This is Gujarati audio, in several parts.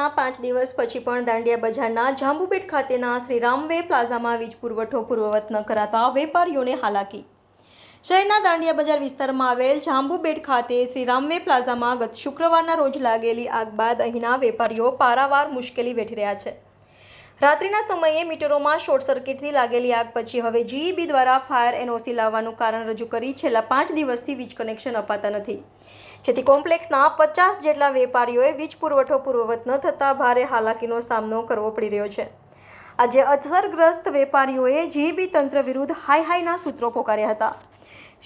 આગના 5 દિવસ પછી પણ દાંડિયા બજારના જાંબુબેટ ખાતેના શ્રી રામવે પ્લાઝામાં વીજ પુરવઠો પૂર્વવત ન કરાતા વેપારીઓને હાલાકી। શહેરના દાંડિયા બજાર વિસ્તારમાં આવેલ જાંબુબેટ ખાતે શ્રી રામવે પ્લાઝામાં ગત શુક્રવારના રોજ લાગેલી આગ બાદ અહીંના વેપારીઓ પારાવાર મુશ્કેલી વેઠી રહ્યા છે। રાત્રિના સમયે મીટરોમાં શોર્ટ સર્કિટથી લાગેલી આગ પછી હવે જીઈબી દ્વારા ફાયર એનઓસી લાવવાનું કારણ રજૂ કરી છેલ્લા 5 દિવસથી વીજ કનેક્શન અપાતા નથી, જેથી કોમ્પ્લેક્સના 50 જેટલા વેપારીઓએ વીજ પુરવઠો પૂર્વવત ન થતાં ભારે હાલાકીનો સામનો કરવો પડી રહ્યો છે। આજે અસરગ્રસ્ત વેપારીઓએ જીઈબી તંત્ર વિરુદ્ધ હાઈના સૂત્રો પોકાર્યા હતા।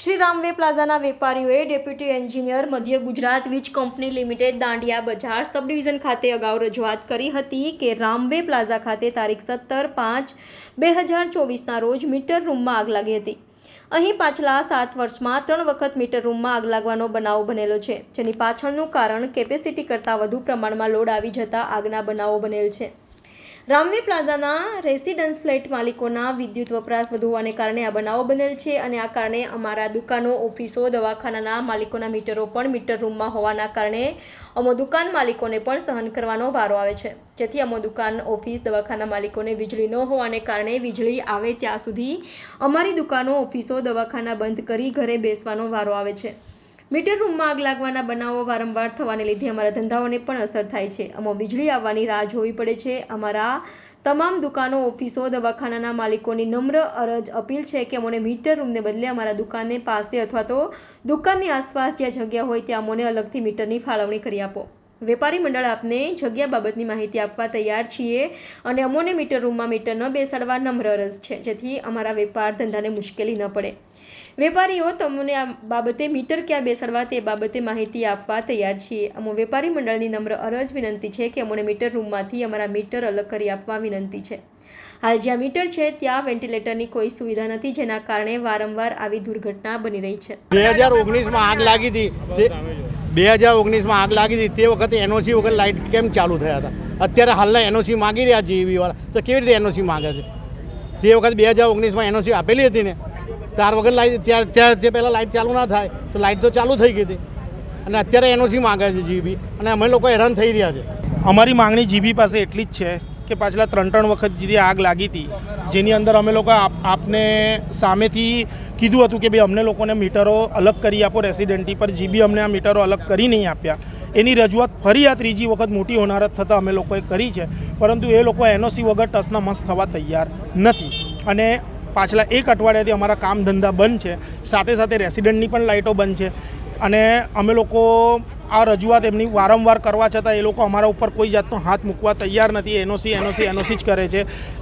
શ્રી રામવે પ્લાઝાના વેપારીઓએ ડેપ્યુટી એન્જિનિયર મધ્ય ગુજરાત વીજ કંપની લિમિટેડ દાંડિયા બજાર સબ ડિવિઝન ખાતે અગાઉ રજૂઆત કરી હતી કે રામવે પ્લાઝા ખાતે તારીખ 17/5/2024ના રોજ મીટર રૂમમાં આગ લાગી હતી। અહીં પાછલા 7 વર્ષમાં 3 વખત મીટર રૂમમાં આગ લાગવાનો બનાવ બનેલો છે, જેની પાછળનું કારણ કેપેસિટી કરતાં વધુ પ્રમાણમાં લોડ આવી જતા આગના બનાવો બનેલ છે। રામવે પ્લાઝાના રેસિડન્સ ફ્લેટ માલિકોના વિદ્યુત વપરાશ વધુ હોવાને કારણે આ બનાવો બનેલ છે અને આ કારણે અમારા દુકાનો, ઓફિસો, દવાખાનાના માલિકોના મીટરો પણ મીટર રૂમમાં હોવાના કારણે અમો દુકાન માલિકોને પણ સહન કરવાનો વારો આવે છે, જેથી અમો દુકાન, ઓફિસ, દવાખાના માલિકોને વીજળી ન હોવાને કારણે વીજળી આવે ત્યાં સુધી અમારી દુકાનો, ઓફિસો, દવાખાના બંધ કરી ઘરે બેસવાનો વારો આવે છે। મીટર રૂમમાં આગ લાગવાના બનાવો વારંવાર થવાને લીધે અમારા ધંધાઓને પણ અસર થાય છે। અમો વીજળી આવવાની રાહ જોવી પડે છે। અમારા તમામ દુકાનો, ઓફિસો, દવાખાનાના માલિકોની નમ્ર અપીલ છે કે અમોને મીટર રૂમને બદલે અમારા દુકાનને પાસે અથવા તો દુકાનની આસપાસ જ્યાં જગ્યા હોય ત્યાં અમોને અલગથી મીટરની ફાળવણી કરી આપો। વેપારી મંડળ આપને જગ્યા બાબતની માહિતી આપવા તૈયાર છીએ અને અમોને મીટર રૂમમાં મીટર ન બેસાડવા નમ્ર અરજ છે, જેથી અમારા વેપાર ધંધાને મુશ્કેલી ન પડે। વેપારીઓ તમને આ બાબતે મીટર ક્યાં બેસાડવા તે બાબતે માહિતી આપવા તૈયાર છીએ। અમો વેપારી મંડળની નમ્ર અરજ વિનંતી છે કે અમોને મીટર રૂમમાંથી અમારા મીટર અલગ કરી આપવા વિનંતી છે। હાલ જ્યાં મીટર છે ત્યાં વેન્ટિલેટરની કોઈ સુવિધા નથી, જેના કારણે વારંવાર આવી દુર્ઘટના બની રહી છે। 2019માં આગ લાગી હતી, 2019માં આગ લાગી હતી તે વખતે એનઓસી વગર લાઇટ કેમ ચાલુ થયા હતા? અત્યારે હાલના એનઓસી માગી રહ્યા જીઈબી વાળા, તો કેવી રીતે એનઓસી માગે છે? તે વખતે 2019માં એનઓસી આપેલી હતી ને, ત્યાર વગર લાઇટ ત્યાં જે પહેલાં લાઇટ ચાલુ ના થાય તો લાઇટ તો ચાલુ થઈ ગઈ હતી અને અત્યારે એનઓસી માગે છે જીઈબી, અને અમે લોકો હેરાન થઈ રહ્યા છે। અમારી માંગણી જીબી પાસે એટલી જ છે કે પાછલા 3 વખત જે આગ લાગી હતી, જેની અંદર અમે લોકો આપને સામેથી કીધું હતું કે ભાઈ અમને લોકોને મીટરો અલગ કરી આપો રેસિડેન્ટી પર, જીબી અમને આ મીટરો અલગ કરી નહીં આપ્યા। એની રજૂઆત ફરી આ 3જી વખત મોટી હોનારત થતાં અમે લોકોએ કરી છે, પરંતુ એ લોકો એનઓસી વગર ટસના મસ્ત થવા તૈયાર નથી અને પાછલા 1 અઠવાડિયાથી અમારા કામ ધંધા બંધ છે, સાથે સાથે રેસિડેન્ટની પણ લાઇટો બંધ છે અને અમે લોકો આ રજૂઆત એમની વારંવાર કરવા છતાં એ લોકો અમારા ઉપર કોઈ જાતનો હાથ મૂકવા તૈયાર નથી। એનઓસી જ કરે છે।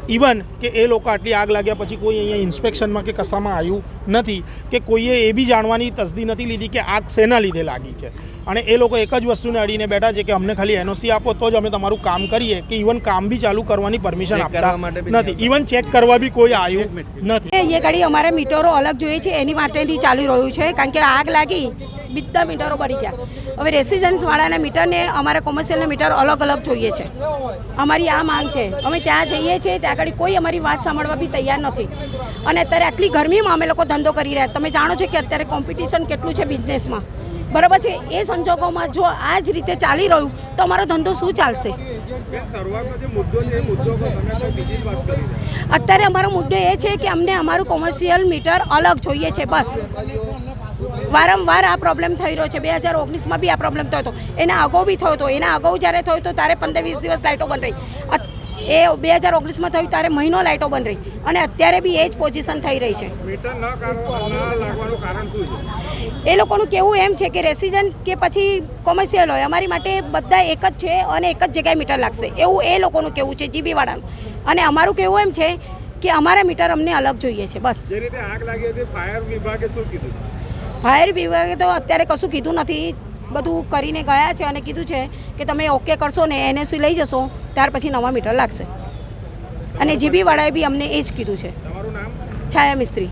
ઇવન કે એ લોકો આટલી આગ લાગ્યા પછી કોઈ અહીંયા ઇન્સ્પેક્શનમાં કે કશામાં આવ્યું નથી કે કોઈએ એ બી જાણવાની તસદી નથી લીધી કે આગ શેના લીધે લાગી છે, અને એ લોકો એક જ વસ્તુને અડીને બેઠા છે કે અમને ખાલી એનઓસી આપો તો જ અમે તમારું કામ કરીએ, કે ઇવન કામ બી ચાલુ કરવાની પરમિશન આપતા નથી, ઇવન ચેક કરવા બી કોઈ આવ્યું નથી। એ ઘડી અમારે મીટરો અલગ જોઈએ છે, એની માટેથી ચાલી રહ્યું છે, કારણ કે આગ લાગી બધા મીટરો બળી ગયા। હવે રેસિડન્સવાળાના મીટરને અમારા કોમર્શિયલના મીટર અલગ જોઈએ છે। અમારી આ માંગ છે। અમે ત્યાં જઈએ છીએ, ત્યાં આગળ કોઈ અમારી વાત સાંભળવા બી તૈયાર નથી અને અત્યારે આટલી ગરમીમાં અમે લોકો ધંધો કરી રહ્યા। તમે જાણો છો કે અત્યારે કોમ્પિટિશન કેટલું છે બિઝનેસમાં, બરાબર છે? એ સંજોગોમાં જો આ જ રીતે ચાલી રહ્યું તો અમારો ધંધો શું ચાલશે? અત્યારે અમારો મુદ્દો એ છે કે અમને અમારું કોમર્શિયલ મીટર અલગ જોઈએ છે, બસ। વારંવાર આ પ્રોબ્લેમ થઈ રહ્યો છે। 2019માં બી આ પ્રોબ્લેમ થયો હતો, એના અગાઉ બી થયો હતો, એના અગાઉ જ્યારે થયો હતો ત્યારે 15-20 દિવસ લાઇટો બંધ રહી, એ 2019માં થયું ત્યારે મહિનો લાઇટો બંધ રહી અને અત્યારે બી એ જ પોઝિશન થઈ રહી છે। એ લોકોનું કહેવું એમ છે કે રેસિડન્ટ કે પછી કોમર્શિયલ હોય, અમારી માટે બધા એક જ છે અને એક જ જગ્યાએ મીટર લાગશે, એવું એ લોકોનું કહેવું છે જીબી વાળાનું। અને અમારું કહેવું એમ છે કે અમારા મીટર અમને અલગ જોઈએ છે, બસ। ફાયર વિભાગે તો અત્યારે કશું કીધું નથી, બધું કરીને ગયા છે અને કીધું છે કે તમે ઓકે કરશો ને એનઓસી લઈ જશો ત્યાર પછી નવા મીટર લાગશે, અને જીબી વાળાએ બી અમને એ જ કીધું છે। છાયા મિસ્ત્રી।